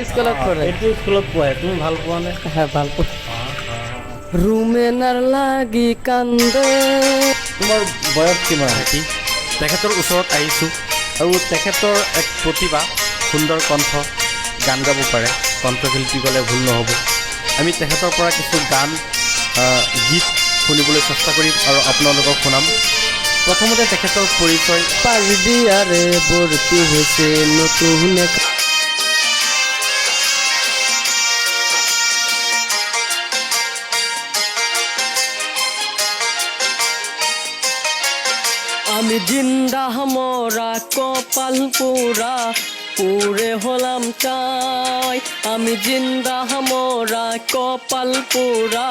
স্কুলত পঢ়ে এইটো স্কুলত পঢ়ে তুমি ভাল পোৱা নে হ্যাঁ ভাল পাওঁ ৰুমেনাৰ লাগি কান্দে তোমাৰ বয়স কিমান কি তেখেতৰ ওচৰত আহিছোঁ আৰু তেখেতৰ এক প্ৰতিভা সুন্দৰ কণ্ঠ গান গাব পাৰে কণ্ঠশিল্পী ক'লে ভুল নহ'ব আমি তেখেতৰ পৰা কিছু গান গীত শুনিবলৈ চেষ্টা কৰিম আৰু আপোনালোকক শুনাম প্ৰথমতে তেখেতৰ পৰিচয় পাৰি দিয়াৰে ভৰ্তি হৈছে নতুন আমি জিন্দা মরা কপাল পোড়া পুরে হলাম চাই আমি জিন্দা মরা কপাল পোড়া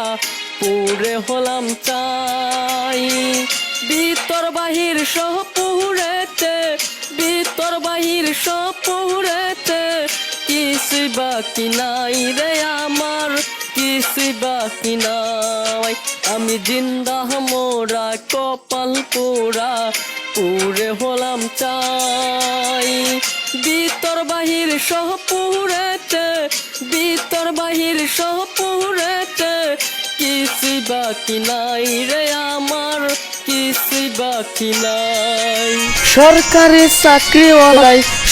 পুরে হলাম চাই ভিতর বাহির সহ পুরেতে ভিতর বাহির সহ পুরেতে কিছু বাকি নাই রে আমার কিছু বাকি নাই আমি জিন্দা মোরা কপাল পোড়া পুরে হলাম চাই ভিতর বাহির সহ পুরেতে ভিতর বাহির সহ পুরেতে কিছু বাকি নাই রে আমার কিছু বাকি নাই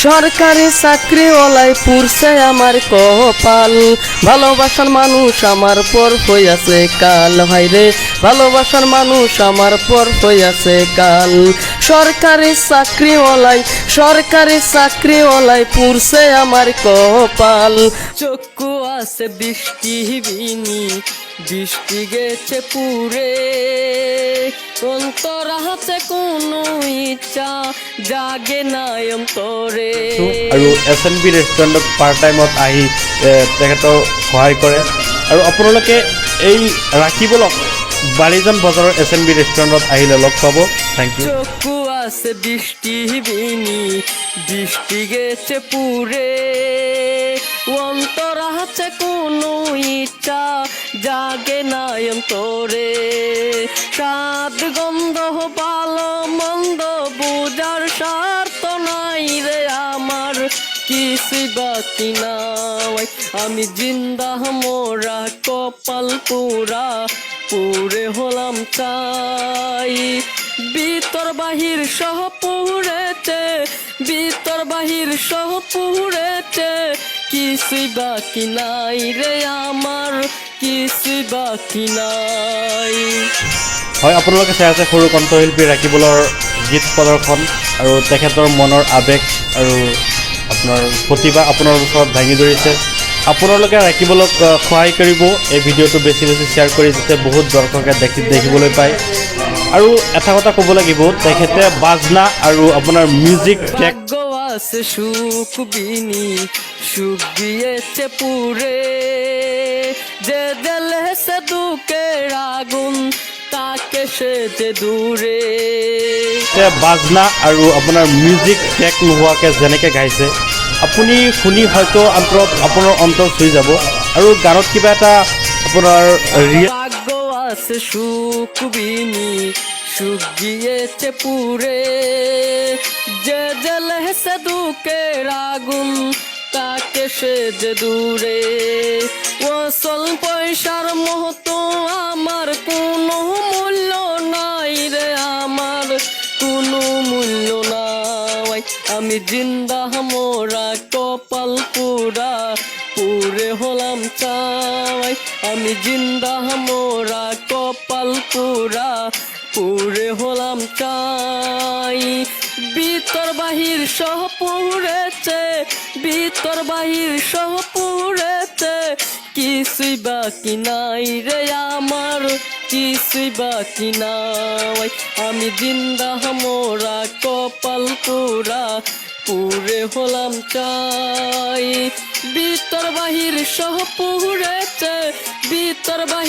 সরকারি চাকরিওয়ালাই পুরছে আমার কপাল ভালোবাসার মানুষ আমার পর হইয়াছে কাল ভাইরে ভালোবাসার মানুষ আমার পর হইয়াছে কাল সরকারি চাকরিওয়ালাই পুরছে আমার কপাল চক্ষু আছে বৃষ্টি বিনি বৃষ্টি গেছে পুরে অন্তর হাতে কোনো ইচ্ছা জাগে নাই অন্তরে আৰু SNB ৰেষ্টুৰেণ্টত পাৰ্ট টাইমত আহি তেখেতৰ সহায় কৰে আৰু আপোনালোকে এই ৰাখিবলক বালিজান বজাৰৰ SNB ৰেষ্টুৰেণ্টত আহিলে লগ পাব থেংক ইউ চক্ষু আছে বৃষ্টি বিনি বৃষ্টি গেছে পুরে অন্তর হাতে কোনো ইচ্ছা জাগে নাই অন্তরে স্বাদ গন্ধ ভালো মন্দ বুঝার স্বার্থ নাই রে আমার কিছু বাকি নাই আমি জিন্দা মোরা কপাল পোড়া পুরে হলাম চাই ভিতর বাহির সহ পুরেতে ভিতর বাহির সহ পুরেতে কিছু বাকি নাই রে আমার কিছু বাকি নাই হয় আপোনালোকে চাই আছে সৰু কণ্ঠশিল্পী ৰাখিবলৰ গীত প্ৰদৰ্শন আৰু তেখেতৰ মনৰ আৱেগ আৰু আপোনাৰ প্ৰতিভা আপোনাৰ ওচৰত দাঙি ধৰিছে আপোনালোকে ৰাখিবলক সহায় কৰিব এই ভিডিঅ'টো বেছি বেছি শ্বেয়াৰ কৰি যাতে বহুত দৰ্শকে দেখিবলৈ পায় আৰু এটা কথা ক'ব লাগিব তেখেতে বাজনা আৰু আপোনাৰ মিউজিক ট্ৰেক আছে সুখ বিনি সুখ দিয়েছে পুরে যে দিলে সে দুঃখের আগুন তাকে সে যে দূরে বাজনা আৰু আপোনাৰ মিউজিক ট্ৰেক নোহোৱাকৈ যেনেকৈ গাইছে আপুনি শুনি হয়তো আপোনাৰ অন্তৰ চুই যাব আৰু গানত কিবা এটা আপোনাৰ ভাগ্য আছে সুখ বিনি সুখ দিয়েছে পুরে যে জলে সে দুঃখের আগুন তাকে সে যে দূরে ওসল পয়সার মহতো আমার কোনো মূল্য নাই রে আমার কোনো মূল্য নাই আমি জিন্দা মোরা কপাল পোড়া পুরে হলাম চাই আমি জিন্দা মোরা কপাল পোড়া পুরে হলাম চাই ভিতর বাহির সহ পুরেছে ভিতর বাহির সহ পুরেছে কিছু বাকি নাই রে আমার কিছু বাকি নাই আমি জিন্দা মোরা কপাল পোড়া পুরে হলাম চাই ভিতর বাহির সহ পুরেছে ভিতর বাহির